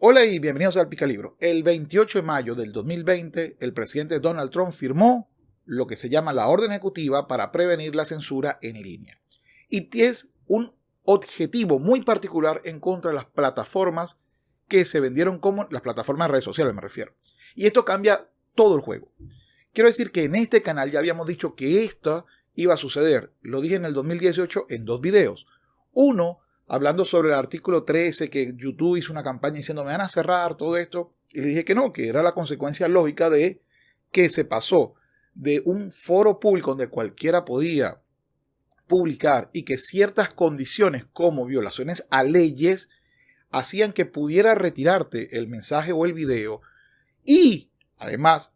Hola y bienvenidos al Picalibro. El 28 de mayo del 2020, el presidente Donald Trump firmó lo que se llama la orden ejecutiva para prevenir la censura en línea. Y es un objetivo muy particular en contra de las plataformas que se vendieron como las plataformas de redes sociales, me refiero. Y esto cambia todo el juego. Quiero decir que en este canal ya habíamos dicho que esto iba a suceder. Lo dije en el 2018 en 2 videos. Uno, hablando sobre el artículo 13, que YouTube hizo una campaña diciendo me van a cerrar todo esto. Y le dije que no, que era la consecuencia lógica de que se pasó de un foro público donde cualquiera podía publicar y que ciertas condiciones como violaciones a leyes hacían que pudiera retirarte el mensaje o el video. Y además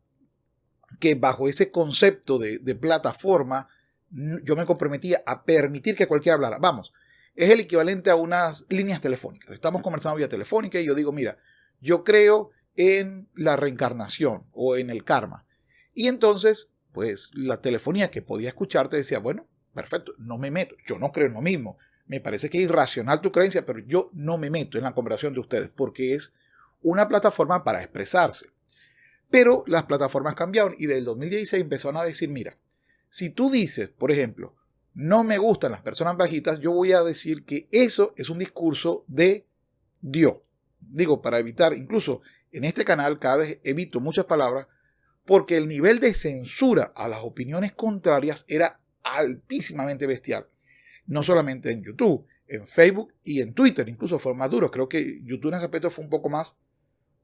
que bajo ese concepto de plataforma yo me comprometía a permitir que cualquiera hablara. Vamos, es el equivalente a unas líneas telefónicas. Estamos conversando vía telefónica y yo digo, mira, yo creo en la reencarnación o en el karma. Y entonces, pues la telefonía que podía escucharte decía, bueno, perfecto, no me meto. Yo no creo en lo mismo. Me parece que es irracional tu creencia, pero yo no me meto en la conversación de ustedes porque es una plataforma para expresarse. Pero las plataformas cambiaron y del 2016 empezaron a decir, mira, si tú dices, por ejemplo, no me gustan las personas bajitas, yo voy a decir que eso es un discurso de Dios. Digo, para evitar, incluso en este canal cada vez evito muchas palabras, porque el nivel de censura a las opiniones contrarias era altísimamente bestial. No solamente en YouTube, en Facebook y en Twitter, incluso fue más duro. Creo que YouTube en ese aspecto fue un poco más,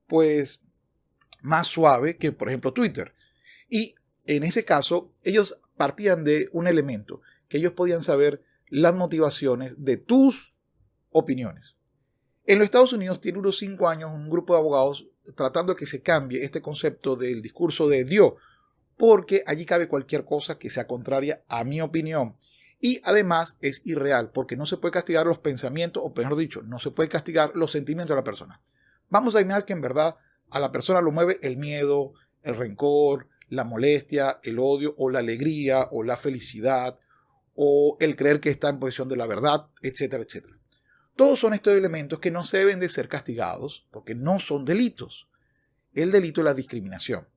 pues, más suave que, por ejemplo, Twitter. Y en ese caso, ellos partían de un elemento, que ellos podían saber las motivaciones de tus opiniones. En los Estados Unidos tiene unos 5 años un grupo de abogados tratando de que se cambie este concepto del discurso de Dios, porque allí cabe cualquier cosa que sea contraria a mi opinión. Y además es irreal, porque no se puede castigar los pensamientos, o mejor dicho, no se puede castigar los sentimientos de la persona. Vamos a imaginar que en verdad a la persona lo mueve el miedo, el rencor, la molestia, el odio o la alegría o la felicidad o el creer que está en posición de la verdad, etcétera, etcétera. Todos son estos elementos que no se deben de ser castigados porque no son delitos. El delito es la discriminación.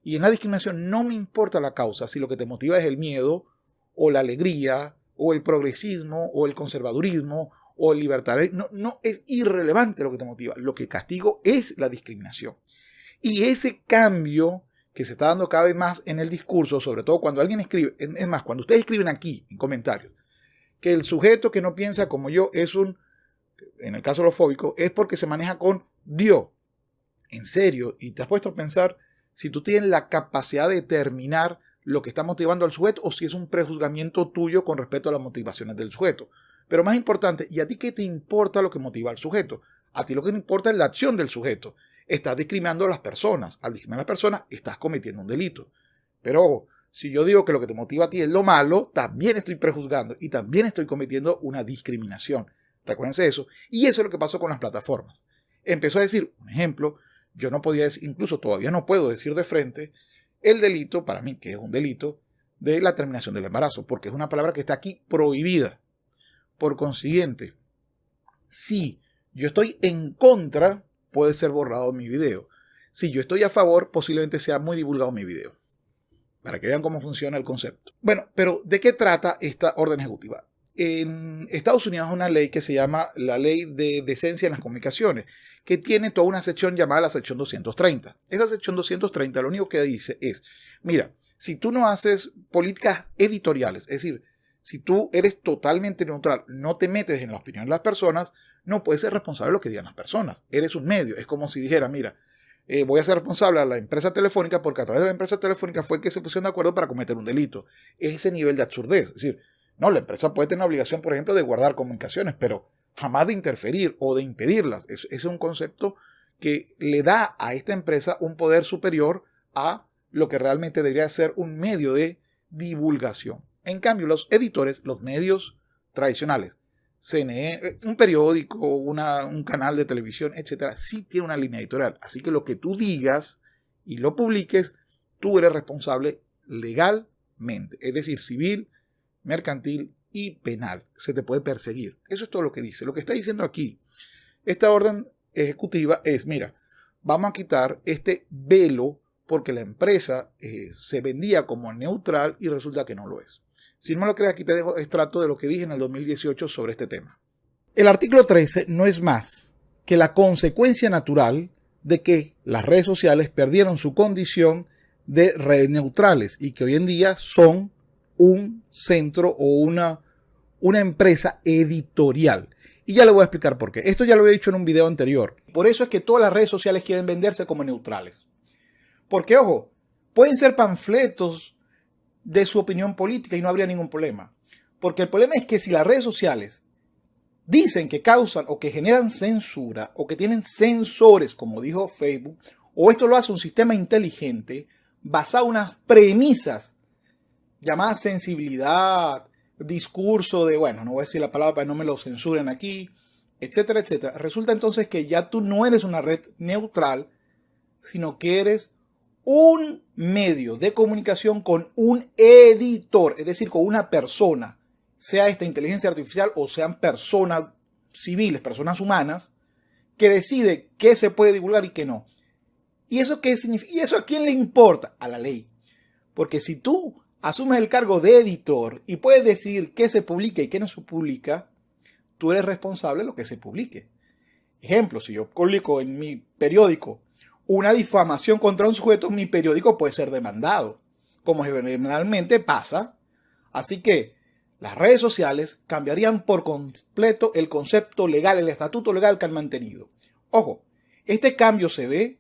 Y en la discriminación no me importa la causa, si lo que te motiva es el miedo o la alegría o el progresismo o el conservadurismo o el libertarismo. No es irrelevante lo que te motiva. Lo que castigo es la discriminación. Y ese cambio que se está dando cada vez más en el discurso, sobre todo cuando alguien escribe, es más, cuando ustedes escriben aquí en comentarios, que el sujeto que no piensa como yo es en el caso holofóbico, es porque se maneja con Dios. En serio, y te has puesto a pensar si tú tienes la capacidad de determinar lo que está motivando al sujeto o si es un prejuzgamiento tuyo con respecto a las motivaciones del sujeto. Pero más importante, ¿y a ti qué te importa lo que motiva al sujeto? A ti lo que te importa es la acción del sujeto. Estás discriminando a las personas. Al discriminar a las personas, estás cometiendo un delito. Pero ojo, si yo digo que lo que te motiva a ti es lo malo, también estoy prejuzgando y también estoy cometiendo una discriminación. Recuérdense eso. Y eso es lo que pasó con las plataformas. Empezó a decir, un ejemplo, yo no podía decir, incluso todavía no puedo decir de frente, el delito, para mí, que es un delito, de la terminación del embarazo, porque es una palabra que está aquí prohibida. Por consiguiente, si yo estoy en contra, puede ser borrado mi video. Si yo estoy a favor, posiblemente sea muy divulgado mi video. Para que vean cómo funciona el concepto. Bueno, pero ¿de qué trata esta orden ejecutiva? En Estados Unidos hay una ley que se llama la Ley de Decencia en las Comunicaciones, que tiene toda una sección llamada la sección 230. Esa sección 230 lo único que dice es, mira, si tú no haces políticas editoriales, es decir, si tú eres totalmente neutral, no te metes en la opinión de las personas, no puedes ser responsable de lo que digan las personas. Eres un medio. Es como si dijera, mira, voy a ser responsable a la empresa telefónica porque a través de la empresa telefónica fue que se pusieron de acuerdo para cometer un delito. Es ese nivel de absurdez. Es decir, no, la empresa puede tener la obligación, por ejemplo, de guardar comunicaciones, pero jamás de interferir o de impedirlas. Ese es un concepto que le da a esta empresa un poder superior a lo que realmente debería ser un medio de divulgación. En cambio, los editores, los medios tradicionales, CNN, un periódico, un canal de televisión, etcétera, sí tiene una línea editorial. Así que lo que tú digas y lo publiques, tú eres responsable legalmente, es decir, civil, mercantil y penal. Se te puede perseguir. Eso es todo lo que dice. Lo que está diciendo aquí, esta orden ejecutiva es, mira, vamos a quitar este velo porque la empresa se vendía como neutral y resulta que no lo es. Si no me lo crees, aquí te dejo extracto de lo que dije en el 2018 sobre este tema. El artículo 13 no es más que la consecuencia natural de que las redes sociales perdieron su condición de redes neutrales y que hoy en día son un centro o una empresa editorial. Y ya le voy a explicar por qué. Esto ya lo había dicho en un video anterior. Por eso es que todas las redes sociales quieren venderse como neutrales. Porque, ojo, pueden ser panfletos de su opinión política y no habría ningún problema. Porque el problema es que si las redes sociales dicen que causan o que generan censura o que tienen sensores, como dijo Facebook, o esto lo hace un sistema inteligente basado en unas premisas llamadas sensibilidad, discurso de, bueno, no voy a decir la palabra para que no me lo censuren aquí, etcétera, etcétera. Resulta entonces que ya tú no eres una red neutral, sino que eres un medio de comunicación con un editor, es decir, con una persona, sea esta inteligencia artificial o sean personas civiles, personas humanas, que decide qué se puede divulgar y qué no. ¿Y eso qué significa? ¿Y eso a quién le importa? A la ley. Porque si tú asumes el cargo de editor y puedes decidir qué se publica y qué no se publica, tú eres responsable de lo que se publique. Ejemplo, si yo publico en mi periódico una difamación contra un sujeto, mi periódico puede ser demandado, como generalmente pasa. Así que las redes sociales cambiarían por completo el concepto legal, el estatuto legal que han mantenido. Ojo, este cambio se ve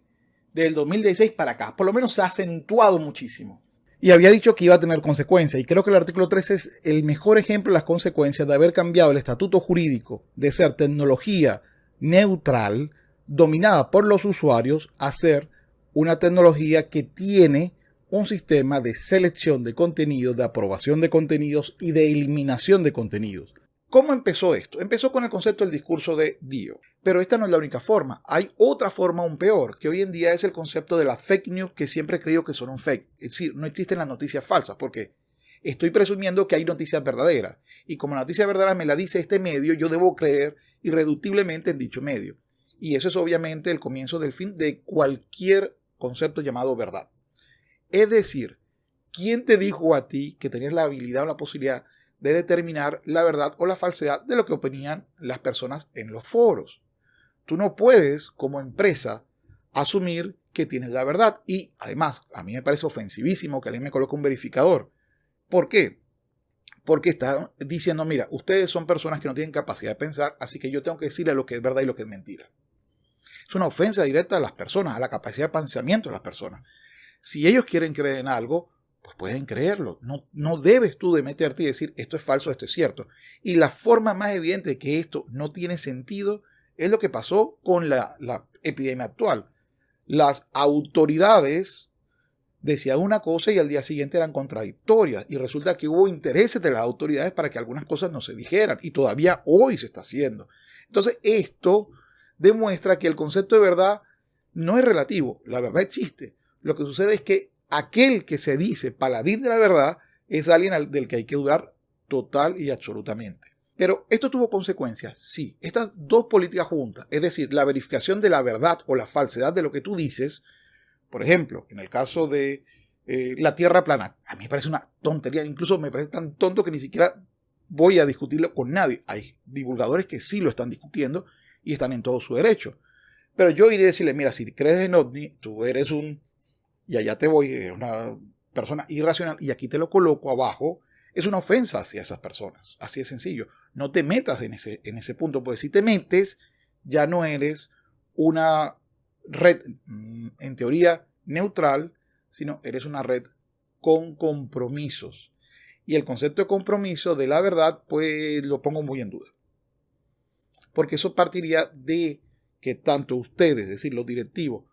del 2016 para acá, por lo menos se ha acentuado muchísimo. Y había dicho que iba a tener consecuencias, y creo que el artículo 13 es el mejor ejemplo de las consecuencias de haber cambiado el estatuto jurídico de ser tecnología neutral, dominada por los usuarios, a ser una tecnología que tiene un sistema de selección de contenidos, de aprobación de contenidos y de eliminación de contenidos. ¿Cómo empezó esto? Empezó con el concepto del discurso de Dio. Pero esta no es la única forma. Hay otra forma aún peor, que hoy en día es el concepto de la fake news, que siempre he creído que son un fake. Es decir, no existen las noticias falsas, porque estoy presumiendo que hay noticias verdaderas. Y como la noticia verdadera me la dice este medio, yo debo creer irreductiblemente en dicho medio. Y eso es obviamente el comienzo del fin de cualquier concepto llamado verdad. Es decir, ¿quién te dijo a ti que tenías la habilidad o la posibilidad de determinar la verdad o la falsedad de lo que opinan las personas en los foros? Tú no puedes, como empresa, asumir que tienes la verdad. Y además, a mí me parece ofensivísimo que alguien me coloque un verificador. ¿Por qué? Porque está diciendo, mira, ustedes son personas que no tienen capacidad de pensar, así que yo tengo que decirle lo que es verdad y lo que es mentira. Es una ofensa directa a las personas, a la capacidad de pensamiento de las personas. Si ellos quieren creer en algo, pues pueden creerlo. No debes tú de meterte y decir, esto es falso, esto es cierto. Y la forma más evidente de que esto no tiene sentido es lo que pasó con la epidemia actual. Las autoridades decían una cosa y al día siguiente eran contradictorias. Y resulta que hubo intereses de las autoridades para que algunas cosas no se dijeran. Y todavía hoy se está haciendo. Entonces esto demuestra que el concepto de verdad no es relativo. La verdad existe. Lo que sucede es que aquel que se dice paladín de la verdad es alguien del que hay que dudar total y absolutamente. Pero esto tuvo consecuencias, sí. Estas dos políticas juntas, es decir, la verificación de la verdad o la falsedad de lo que tú dices, por ejemplo, en el caso de la tierra plana, a mí me parece una tontería, incluso me parece tan tonto que ni siquiera voy a discutirlo con nadie. Hay divulgadores que sí lo están discutiendo y están en todo su derecho. Pero yo iré a decirle, mira, si crees en OVNI, tú eres y allá te voy, eres una persona irracional, y aquí te lo coloco abajo. Es una ofensa hacia esas personas, así de sencillo. No te metas en ese punto, porque si te metes, ya no eres una red, en teoría, neutral, sino eres una red con compromisos. Y el concepto de compromiso de la verdad, pues lo pongo muy en duda. Porque eso partiría de que tanto ustedes, es decir, los directivos,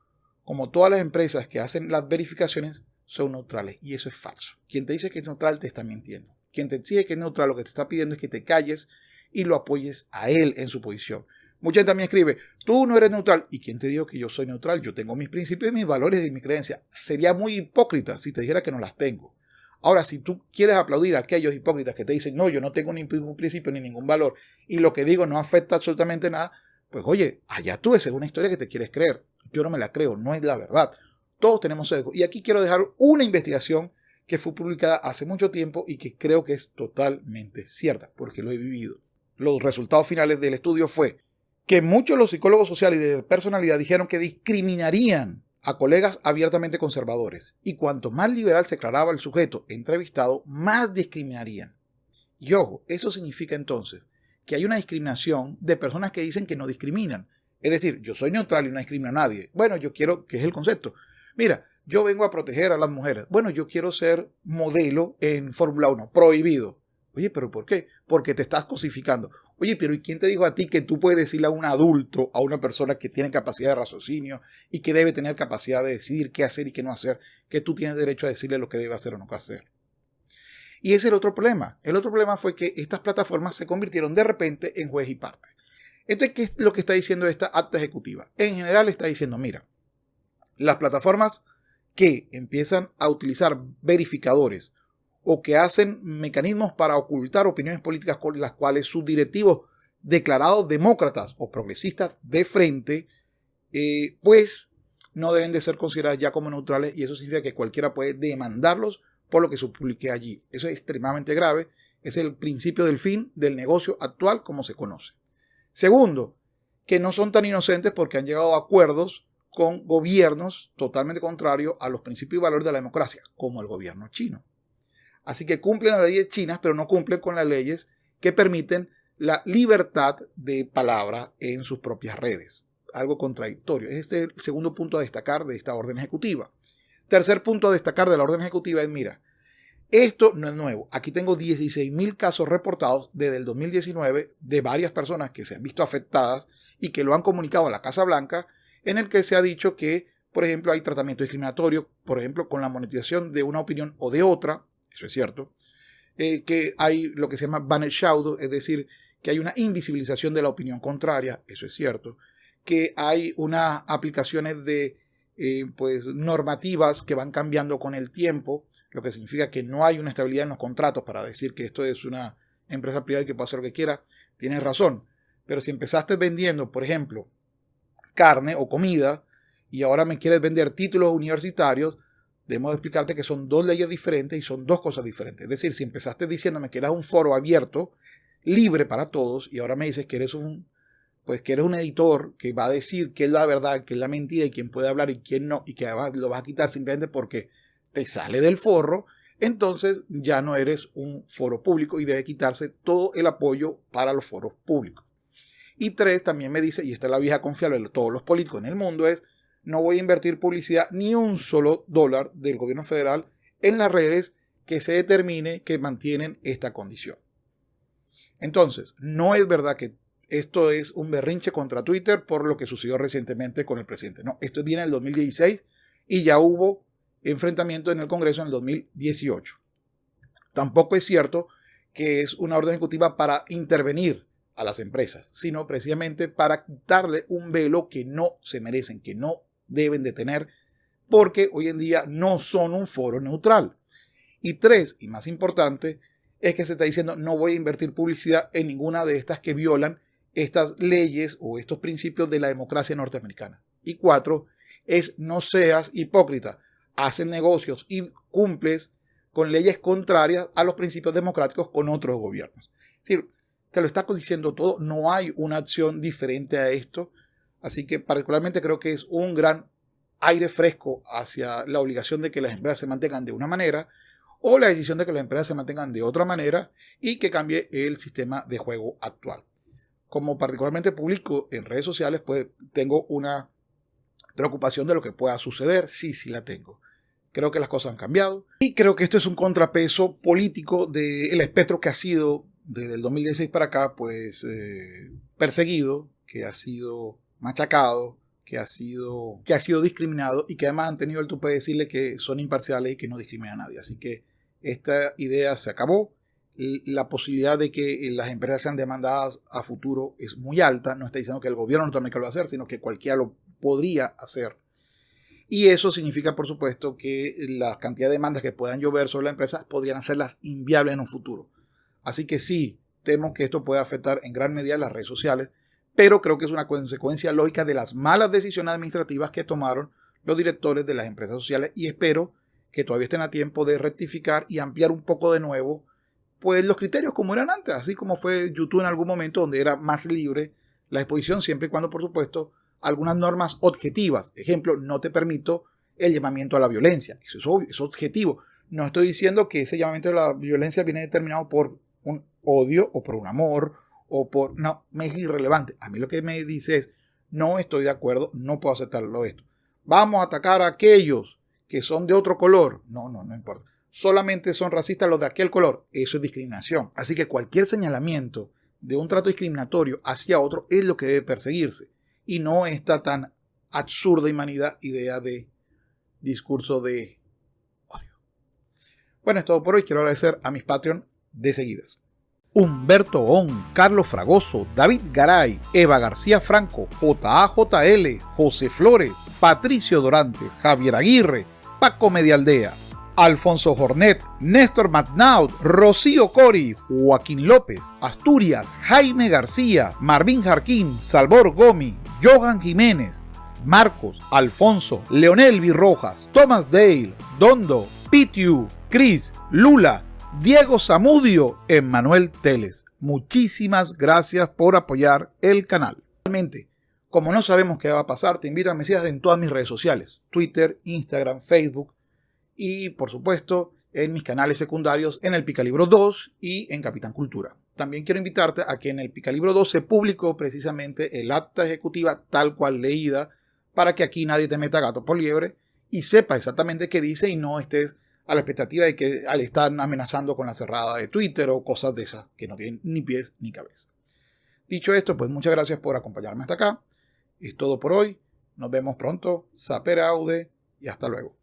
como todas las empresas que hacen las verificaciones, son neutrales. Y eso es falso. Quien te dice que es neutral te está mintiendo. Quien te dice que es neutral lo que te está pidiendo es que te calles y lo apoyes a él en su posición. Mucha gente también escribe, tú no eres neutral. ¿Y quién te dijo que yo soy neutral? Yo tengo mis principios, mis valores y mis creencias. Sería muy hipócrita si te dijera que no las tengo. Ahora, si tú quieres aplaudir a aquellos hipócritas que te dicen, no, yo no tengo ningún principio ni ningún valor y lo que digo no afecta absolutamente nada, Pues oye, allá tú, esa es una historia que te quieres creer. Yo no me la creo, no es la verdad. Todos tenemos sesgo. Y aquí quiero dejar una investigación que fue publicada hace mucho tiempo y que creo que es totalmente cierta, porque lo he vivido. Los resultados finales del estudio fue que muchos de los psicólogos sociales y de personalidad dijeron que discriminarían a colegas abiertamente conservadores, y cuanto más liberal se declaraba el sujeto entrevistado, más discriminarían. Y ojo, eso significa entonces que hay una discriminación de personas que dicen que no discriminan. Es decir, yo soy neutral y no discrimino a nadie. Bueno, yo quiero, ¿qué es el concepto? Mira, yo vengo a proteger a las mujeres. Bueno, yo quiero ser modelo en Fórmula 1, prohibido. Oye, ¿pero por qué? Porque te estás cosificando. Oye, pero ¿y quién te dijo a ti que tú puedes decirle a un adulto, a una persona que tiene capacidad de raciocinio y que debe tener capacidad de decidir qué hacer y qué no hacer, que tú tienes derecho a decirle lo que debe hacer o no hacer? Y ese es el otro problema. El otro problema fue que estas plataformas se convirtieron de repente en juez y parte. Entonces, ¿qué es lo que está diciendo esta acta ejecutiva? En general está diciendo, mira, las plataformas que empiezan a utilizar verificadores o que hacen mecanismos para ocultar opiniones políticas con las cuales sus directivos declarados demócratas o progresistas de frente, pues no deben de ser consideradas ya como neutrales, y eso significa que cualquiera puede demandarlos por lo que se publique allí. Eso es extremadamente grave. Es el principio del fin del negocio actual como se conoce. Segundo, que no son tan inocentes porque han llegado a acuerdos con gobiernos totalmente contrarios a los principios y valores de la democracia, como el gobierno chino. Así que cumplen las leyes chinas, pero no cumplen con las leyes que permiten la libertad de palabra en sus propias redes. Algo contradictorio. Este es el segundo punto a destacar de esta orden ejecutiva. Tercer punto a destacar de la orden ejecutiva es, mira, esto no es nuevo. Aquí tengo 16.000 casos reportados desde el 2019 de varias personas que se han visto afectadas y que lo han comunicado a la Casa Blanca, en el que se ha dicho que, por ejemplo, hay tratamiento discriminatorio, por ejemplo, con la monetización de una opinión o de otra, eso es cierto, que hay lo que se llama banner shadow, es decir, que hay una invisibilización de la opinión contraria, eso es cierto, que hay unas aplicaciones de pues normativas que van cambiando con el tiempo, lo que significa que no hay una estabilidad en los contratos para decir que esto es una empresa privada y que puede hacer lo que quiera. Tienes razón, pero si empezaste vendiendo, por ejemplo, carne o comida y ahora me quieres vender títulos universitarios, debemos explicarte que son dos leyes diferentes y son dos cosas diferentes. Es decir, si empezaste diciéndome que eras un foro abierto, libre para todos, y ahora me dices que eres un editor que va a decir qué es la verdad, qué es la mentira y quién puede hablar y quién no, y que lo vas a quitar simplemente porque te sale del forro, entonces ya no eres un foro público y debe quitarse todo el apoyo para los foros públicos. Y tres, también me dice, y esta es la vieja confiable de todos los políticos en el mundo, es no voy a invertir publicidad ni un solo dólar del gobierno federal en las redes que se determine que mantienen esta condición. Entonces, no es verdad que esto es un berrinche contra Twitter por lo que sucedió recientemente con el presidente. No, esto viene en el 2016 y ya hubo enfrentamiento en el Congreso en el 2018. Tampoco es cierto que es una orden ejecutiva para intervenir a las empresas, sino precisamente para quitarle un velo que no se merecen, que no deben de tener, porque hoy en día no son un foro neutral. Y tres, y más importante, es que se está diciendo no voy a invertir publicidad en ninguna de estas que violan estas leyes o estos principios de la democracia norteamericana. Y cuatro, es no seas hipócrita, haces negocios y cumples con leyes contrarias a los principios democráticos con otros gobiernos. Es decir, te lo está diciendo todo, no hay una acción diferente a esto, así que particularmente creo que es un gran aire fresco hacia la obligación de que las empresas se mantengan de una manera o la decisión de que las empresas se mantengan de otra manera y que cambie el sistema de juego actual. Como particularmente publico en redes sociales, pues tengo una preocupación de lo que pueda suceder. Sí la tengo. Creo que las cosas han cambiado y creo que esto es un contrapeso político del espectro que ha sido desde el 2016 para acá, pues perseguido, que ha sido machacado, que ha sido discriminado y que además han tenido el tupe de decirle que son imparciales y que no discriminan a nadie. Así que esta idea se acabó. La posibilidad de que las empresas sean demandadas a futuro es muy alta. No está diciendo que el gobierno norteamericano lo va a hacer, sino que cualquiera lo podría hacer. Y eso significa, por supuesto, que la cantidad de demandas que puedan llover sobre las empresas podrían hacerlas inviables en un futuro. Así que sí, temo que esto puede afectar en gran medida las redes sociales, pero creo que es una consecuencia lógica de las malas decisiones administrativas que tomaron los directores de las empresas sociales y espero que todavía estén a tiempo de rectificar y ampliar un poco de nuevo pues los criterios como eran antes, así como fue YouTube en algún momento donde era más libre la exposición siempre y cuando, por supuesto, algunas normas objetivas. Ejemplo, no te permito el llamamiento a la violencia. Eso es obvio, es objetivo. No estoy diciendo que ese llamamiento a la violencia viene determinado por un odio o por un amor o por... No, me es irrelevante. A mí lo que me dice es, no estoy de acuerdo, no puedo aceptarlo esto. Vamos a atacar a aquellos que son de otro color. No importa. Solamente son racistas los de aquel color. Eso es discriminación. Así que cualquier señalamiento de un trato discriminatorio hacia otro es lo que debe perseguirse. Y no esta tan absurda y manida idea de discurso de odio. Bueno, es todo por hoy. Quiero agradecer a mis Patreon de seguidas. Humberto On, Carlos Fragoso, David Garay, Eva García Franco, JAJL, José Flores, Patricio Dorantes, Javier Aguirre, Paco Medialdea, Alfonso Jornet, Néstor McNaud, Rocío Cori, Joaquín López, Asturias, Jaime García, Marvin Jarquín, Salvor Gomi, Johan Jiménez, Marcos, Alfonso, Leonel Virrojas, Thomas Dale, Dondo, Pitiu, Cris, Lula, Diego Zamudio, Emmanuel Teles. Muchísimas gracias por apoyar el canal. Realmente, como no sabemos qué va a pasar, te invito a que me sigas en todas mis redes sociales, Twitter, Instagram, Facebook, y por supuesto en mis canales secundarios en el Picalibro 2 y en Capitán Cultura. También quiero invitarte a que en el Picalibro 2 se publicó precisamente el acta ejecutiva tal cual leída para que aquí nadie te meta gato por liebre y sepa exactamente qué dice y no estés a la expectativa de que le están amenazando con la cerrada de Twitter o cosas de esas que no tienen ni pies ni cabeza. Dicho esto, pues muchas gracias por acompañarme hasta acá. Es todo por hoy. Nos vemos pronto. Sapere aude y hasta luego.